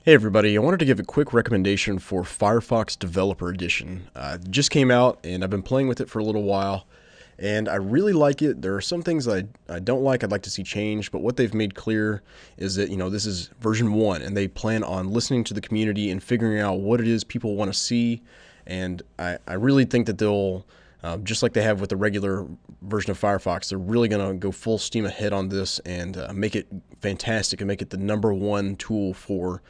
Hey everybody, I wanted to give a quick recommendation for Firefox Developer Edition. It just came out and I've been playing with it for a little while and I really like it. There are some things I don't like, I'd like to see changed, but what they've made clear is that, this is version 1 and they plan on listening to the community and figuring out what it is people want to see. And I really think that they'll, just like they have with the regular version of Firefox, they're really going to go full steam ahead on this and make it fantastic and make it the #1 tool for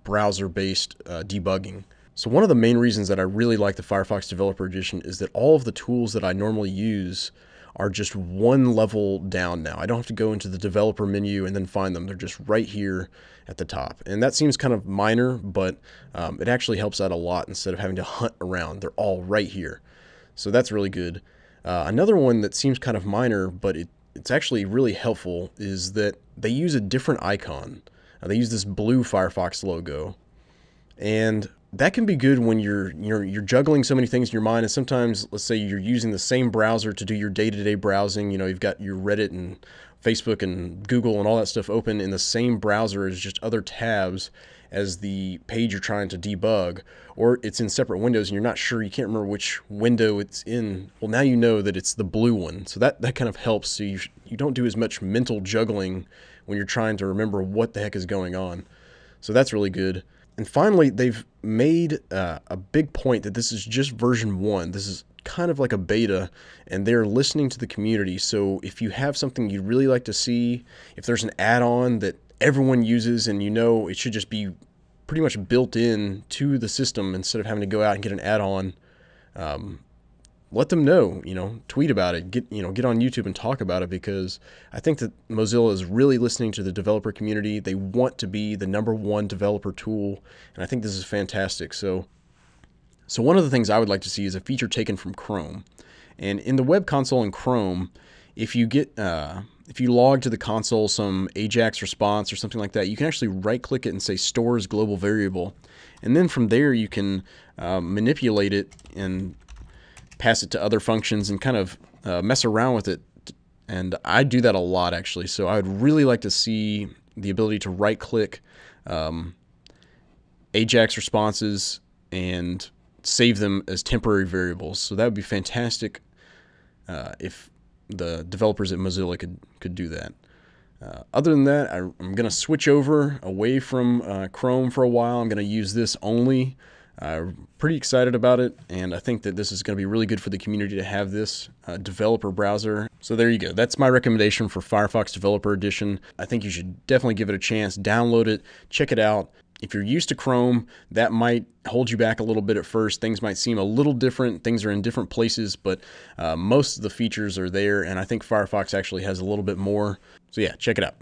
browser-based debugging. So one of the main reasons that I really like the Firefox Developer Edition is that all of the tools that I normally use are just one level down now. I don't have to go into the developer menu and then find them. They're just right here at the top. And that seems kind of minor, but it actually helps out a lot instead of having to hunt around. They're all right here. So that's really good. Another one that seems kind of minor, but it's actually really helpful, is that they use a different icon. They use this blue Firefox logo. And that can be good when you're juggling so many things in your mind, and sometimes, let's say you're using the same browser to do your day-to-day browsing. You've got your Reddit and Facebook and Google and all that stuff open in the same browser as just other tabs as the page you're trying to debug, or it's in separate windows and you're not sure, you can't remember which window it's in. Well, now you know that it's the blue one, so that kind of helps, so you don't do as much mental juggling when you're trying to remember what the heck is going on. So that's really good. And finally, they've made a big point that this is just version 1. This is kind of like a beta, and they're listening to the community. So if you have something you'd really like to see, if there's an add-on that everyone uses and it should just be pretty much built in to the system instead of having to go out and get an add-on, let them know, tweet about it, get on YouTube and talk about it, because I think that Mozilla is really listening to the developer community. They want to be the #1 developer tool, and I think this is fantastic. So one of the things I would like to see is a feature taken from Chrome. And in the web console in Chrome, if you log to the console some AJAX response or something like that, you can actually right-click it and say Store as Global Variable. And then from there you can manipulate it and pass it to other functions and kind of mess around with it. And I do that a lot, actually. So I would really like to see the ability to right-click AJAX responses and save them as temporary variables. So that would be fantastic if the developers at Mozilla could do that. Other than that, I'm going to switch away from Chrome for a while. I'm going to use this only. Pretty excited about it, and I think that this is going to be really good for the community to have this developer browser. So there you go. That's my recommendation for Firefox Developer Edition. I think you should definitely give it a chance. Download it, check it out. If you're used to Chrome, that might hold you back a little bit at first. Things might seem a little different. Things are in different places, but most of the features are there, and I think Firefox actually has a little bit more. So yeah, check it out.